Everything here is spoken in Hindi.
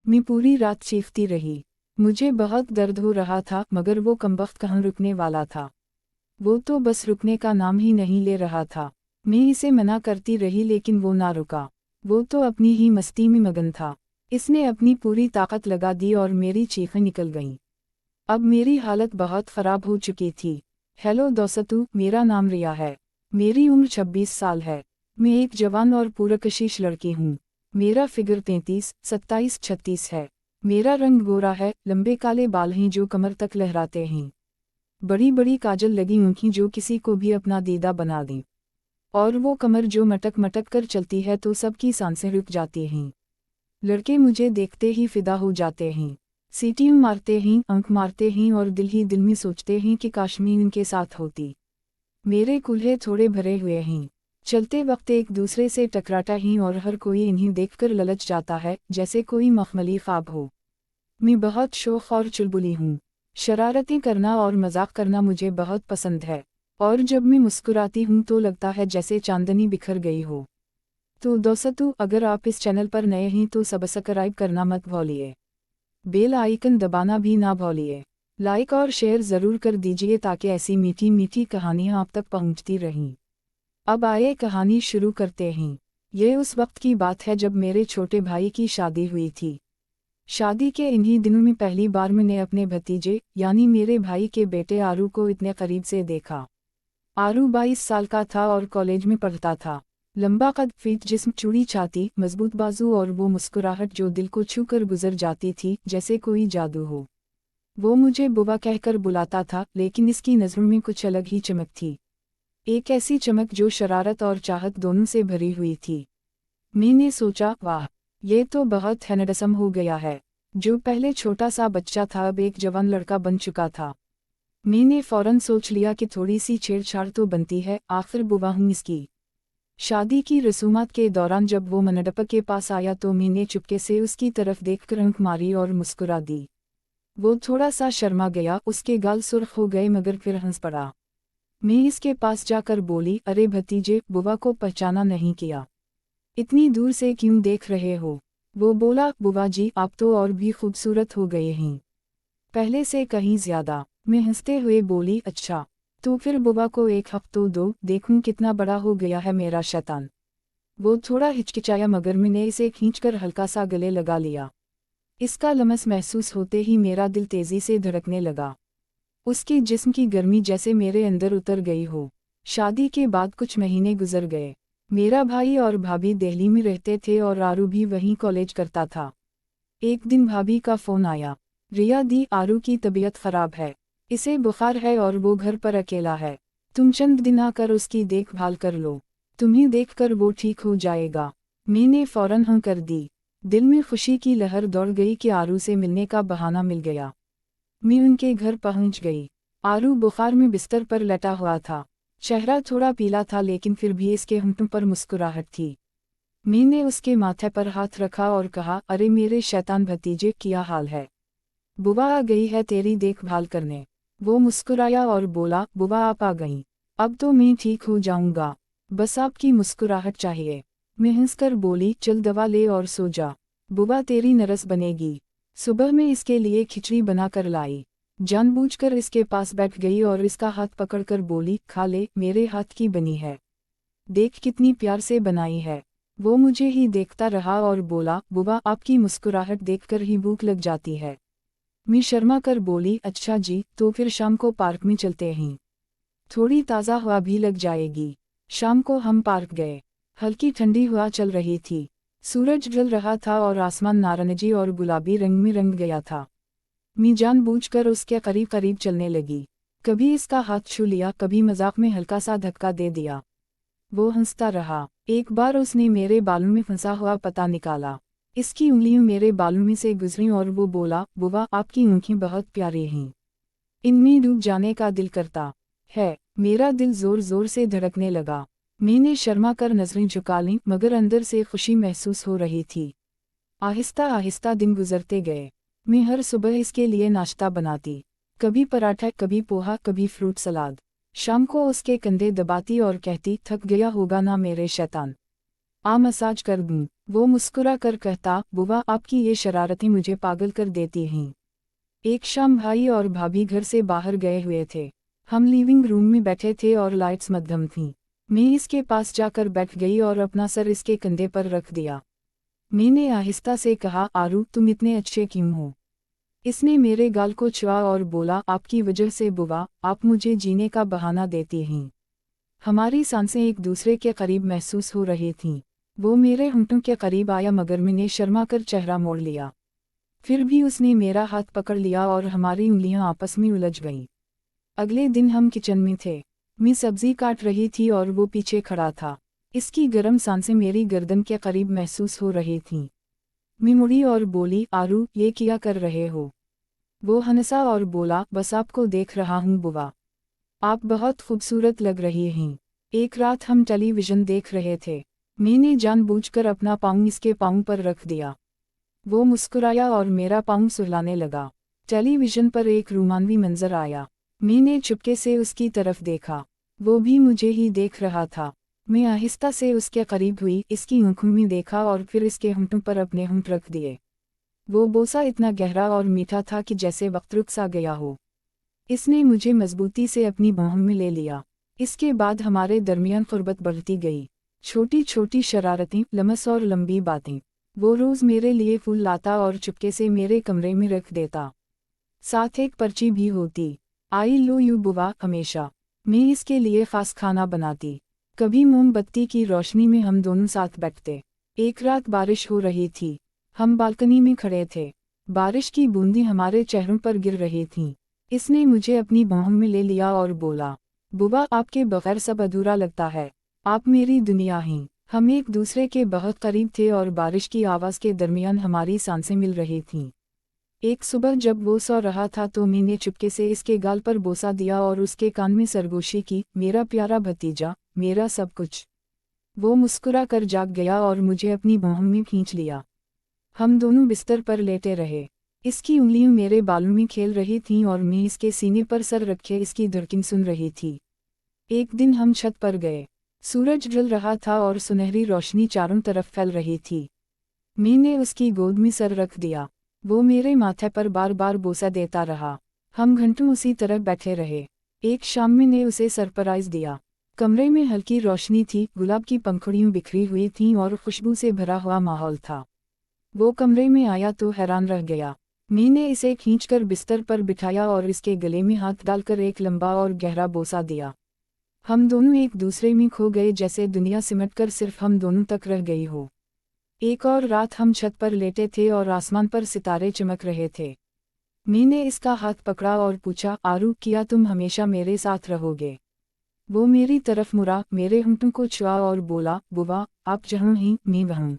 मैं पूरी रात चीखती रही। मुझे बहुत दर्द हो रहा था, मगर वो कमबख्त कहाँ रुकने वाला था। वो तो बस रुकने का नाम ही नहीं ले रहा था। मैं इसे मना करती रही लेकिन वो ना रुका। वो तो अपनी ही मस्ती में मगन था। इसने अपनी पूरी ताकत लगा दी और मेरी चीखें निकल गईं। अब मेरी हालत बहुत ख़राब हो चुकी थी। हेलो दोस्तों, मेरा नाम रिया है। मेरी उम्र 26 साल है। मैं एक जवान और पुरकशिश लड़की हूँ। मेरा फिगर 33, 27, 36 है। मेरा रंग गोरा है, लंबे काले बाल हैं जो कमर तक लहराते हैं। बड़ी बड़ी काजल लगी आँखें जो किसी को भी अपना दीदा बना दें। और वो कमर जो मटक मटक कर चलती है तो सबकी सांसें रुक जाती हैं। लड़के मुझे देखते ही फिदा हो जाते हैं। सीटियां मारते हैं, अंक मारते हैं और दिल ही दिल में सोचते हैं कि काश मैं इनके साथ होती। मेरे कूल्हे थोड़े भरे हुए हैं। चलते वक्त एक दूसरे से टकराता हैं और हर कोई इन्हें देखकर ललच जाता है, जैसे कोई मखमली ख्वाब हो। मैं बहुत शौक और चुलबुली हूँ। शरारतें करना और मजाक करना मुझे बहुत पसंद है। और जब मैं मुस्कुराती हूँ तो लगता है जैसे चांदनी बिखर गई हो। तो दोस्तों, अगर आप इस चैनल पर नए हैं तो सब्सक्राइब करना मत भूलिए। बेल आइकन दबाना भी ना भूलिए। लाइक और शेयर ज़रूर कर दीजिए ताकि ऐसी मीठी मीठी कहानियाँ आप तक पहुँचती रहें। अब आइए कहानी शुरू करते हैं। ये उस वक्त की बात है जब मेरे छोटे भाई की शादी हुई थी। शादी के इन्हीं दिनों में पहली बार मैंने अपने भतीजे यानी मेरे भाई के बेटे आरू को इतने करीब से देखा। आरू 22 साल का था और कॉलेज में पढ़ता था। लंबा कद, फिट जिस्म, चूड़ी छाती, मजबूत बाजू और वो मुस्कुराहट जो दिल को छू कर गुजर जाती थी, जैसे कोई जादू हो। वो मुझे बुआ कहकर बुलाता था, लेकिन इसकी नज़रों में कुछ अलग ही चमक थी। एक ऐसी चमक जो शरारत और चाहत दोनों से भरी हुई थी। मैंने सोचा, वाह, ये तो बहुत हैंडसम हो गया है। जो पहले छोटा सा बच्चा था अब एक जवान लड़का बन चुका था। मैंने फौरन सोच लिया कि थोड़ी सी छेड़छाड़ तो बनती है, आखिर बुआ हूँ इसकी। शादी की रसूमात के दौरान जब वो मंडप के पास आया तो मैंने चुपके से उसकी तरफ देखकर आंख मारी और मुस्कुरा दी। वो थोड़ा सा शर्मा गया, उसके गाल सुर्ख हो गए मगर फिर हंस पड़ा। मैं इसके पास जाकर बोली, अरे भतीजे, बुआ को पहचाना नहीं किया? इतनी दूर से क्यों देख रहे हो? वो बोला, बुआ जी आप तो और भी खूबसूरत हो गए हैं, पहले से कहीं ज्यादा। मैं हंसते हुए बोली, अच्छा, तो फिर बुआ को एक हक तो दो, देखूं कितना बड़ा हो गया है मेरा शैतान। वो थोड़ा हिचकिचाया मगर मैंने इसे खींचकर हल्का सा गले लगा लिया। इसका लमस महसूस होते ही मेरा दिल तेजी से धड़कने लगा। उसकी जिस्म की गर्मी जैसे मेरे अंदर उतर गई हो। शादी के बाद कुछ महीने गुजर गए। मेरा भाई और भाभी दिल्ली में रहते थे और आरू भी वहीं कॉलेज करता था। एक दिन भाभी का फोन आया, रिया दी, आरू की तबीयत खराब है, इसे बुखार है और वो घर पर अकेला है। तुम चंद दिन आकर उसकी देखभाल कर लो, तुम्हें देखकर वो ठीक हो जाएगा। मैंने फौरन हाँ कर दी। दिल में खुशी की लहर दौड़ गई कि आरू से मिलने का बहाना मिल गया। मैं उनके घर पहुंच गई। आरू बुखार में बिस्तर पर लेटा हुआ था। चेहरा थोड़ा पीला था लेकिन फिर भी इसके होंठों पर मुस्कुराहट थी। मैंने उसके माथे पर हाथ रखा और कहा, अरे मेरे शैतान भतीजे, क्या हाल है? बुआ आ गई है तेरी देखभाल करने। वो मुस्कुराया और बोला, बुआ आप आ गईं, अब तो मैं ठीक हो जाऊंगा, बस आपकी मुस्कुराहट चाहिए। मैं हंसकर बोली, चल दवा ले और सो जा, बुआ तेरी नरस बनेगी। सुबह में इसके लिए खिचड़ी बनाकर लाई। जानबूझकर इसके पास बैठ गई और इसका हाथ पकड़कर बोली, खा ले, मेरे हाथ की बनी है, देख कितनी प्यार से बनाई है। वो मुझे ही देखता रहा और बोला, बुआ आपकी मुस्कुराहट देखकर ही भूख लग जाती है। मैं शर्मा कर बोली, अच्छा जी, तो फिर शाम को पार्क में चलते हैं, थोड़ी ताज़ा हवा भी लग जाएगी। शाम को हम पार्क गए। हल्की ठंडी हवा चल रही थी, सूरज ढल रहा था और आसमान नारंगी और गुलाबी रंग में रंग गया था। मैं जानबूझकर उसके करीब करीब चलने लगी। कभी इसका हाथ छू लिया, कभी मजाक में हल्का सा धक्का दे दिया। वो हंसता रहा। एक बार उसने मेरे बालों में फंसा हुआ पता निकाला। इसकी उंगलियां मेरे बालों में से गुजरीं और वो बोला, बुआ आपकी आँखें बहुत प्यारी हैं, इनमें डूब जाने का दिल करता है। मेरा दिल जोर जोर से धड़कने लगा। मैंने शर्मा कर नजरें झुका लीं मगर अंदर से खुशी महसूस हो रही थी। आहिस्ता आहिस्ता दिन गुजरते गए। मैं हर सुबह इसके लिए नाश्ता बनाती, कभी पराठा, कभी पोहा, कभी फ्रूट सलाद। शाम को उसके कंधे दबाती और कहती, थक गया होगा ना मेरे शैतान, आ मसाज कर दूं। वो मुस्कुरा कर कहता, बुआ आपकी ये शरारतें मुझे पागल कर देती हैं। एक शाम भाई और भाभी घर से बाहर गए हुए थे। हम लिविंग रूम में बैठे थे और लाइट्स मध्यम थीं। मैं इसके पास जाकर बैठ गई और अपना सर इसके कंधे पर रख दिया। मैंने आहिस्ता से कहा, आरू तुम इतने अच्छे क्यों हो? इसने मेरे गाल को छुआ और बोला, आपकी वजह से बुआ, आप मुझे जीने का बहाना देती हैं। हमारी सांसें एक दूसरे के करीब महसूस हो रही थीं। वो मेरे होंठों के करीब आया मगर मैंने शर्मा कर चेहरा मोड़ लिया। फिर भी उसने मेरा हाथ पकड़ लिया और हमारी उंगलियां आपस में उलझ गईं। अगले दिन हम किचन में थे। मैं सब्जी काट रही थी और वो पीछे खड़ा था। इसकी गर्म सांसें मेरी गर्दन के करीब महसूस हो रही थीं। मैं मुड़ी और बोली, आरू ये क्या कर रहे हो? वो हंसा और बोला, बस आपको देख रहा हूँ बुआ। आप बहुत खूबसूरत लग रही हैं। एक रात हम टेलीविज़न देख रहे थे। मैंने जानबूझकर अपना पाँव इसके पाँव पर रख दिया। वो मुस्कुराया और मेरा पाँव सुहलाने लगा। टेलीविज़न पर एक रोमांवी मंजर आया। मैंने चुपके से उसकी तरफ देखा। वो भी मुझे ही देख रहा था। मैं आहिस्ता से उसके करीब हुई, इसकी आंखों में देखा और फिर इसके होंठों पर अपने होंठ रख दिए। वो बोसा इतना गहरा और मीठा था कि जैसे वक्त रुक सा गया हो। इसने मुझे मजबूती से अपनी बाहों में ले लिया। इसके बाद हमारे दरमियान क़ुर्बत बढ़ती गई। छोटी छोटी शरारतें, लमस और लंबी बातें। वो रोज़ मेरे लिए फूल लाता और चुपके से मेरे कमरे में रख देता। साथ एक पर्ची भी होती, आई लव यू बुआ हमेशा। मैं इसके लिए ख़ास खाना बनाती। कभी मोमबत्ती की रोशनी में हम दोनों साथ बैठते। एक रात बारिश हो रही थी। हम बालकनी में खड़े थे। बारिश की बूंदें हमारे चेहरों पर गिर रही थीं। इसने मुझे अपनी बाहों में ले लिया और बोला, बुआ आपके बगैर सब अधूरा लगता है। आप मेरी दुनिया हैं। हम एक दूसरे के बहुत करीब थे और बारिश की आवाज़ के दरमियान हमारी सांसें मिल रही थीं। एक सुबह जब वो सो रहा था तो मैंने चुपके से इसके गाल पर बोसा दिया और उसके कान में सरगोशी की, मेरा प्यारा भतीजा, मेरा सब कुछ। वो मुस्कुरा कर जाग गया और मुझे अपनी बाहों में खींच लिया। हम दोनों बिस्तर पर लेटे रहे। इसकी उंगलियां मेरे बालों में खेल रही थीं और मैं इसके सीने पर सर रखे इसकी धड़कन सुन रही थी। एक दिन हम छत पर गए। सूरज ढल रहा था और सुनहरी रोशनी चारों तरफ फैल रही थी। मैंने उसकी गोद में सर रख दिया। वो मेरे माथे पर बार बार बोसा देता रहा। हम घंटों उसी तरह बैठे रहे। एक शाम मैंने उसे सरप्राइज दिया। कमरे में हल्की रोशनी थी, गुलाब की पंखुड़ियां बिखरी हुई थीं और खुशबू से भरा हुआ माहौल था। वो कमरे में आया तो हैरान रह गया। मैंने इसे खींचकर बिस्तर पर बिठाया और इसके गले में हाथ डालकर एक लंबा और गहरा बोसा दिया। हम दोनों एक दूसरे में खो गए, जैसे दुनिया सिमटकर सिर्फ हम दोनों तक रह गई हो। एक और रात हम छत पर लेटे थे और आसमान पर सितारे चमक रहे थे। मैंने इसका हाथ पकड़ा और पूछा, आरू क्या तुम हमेशा मेरे साथ रहोगे? वो मेरी तरफ मुड़ा, मेरे होंठों को छुआ और बोला, बुआ आप जहाँ हैं मैं वहाँ।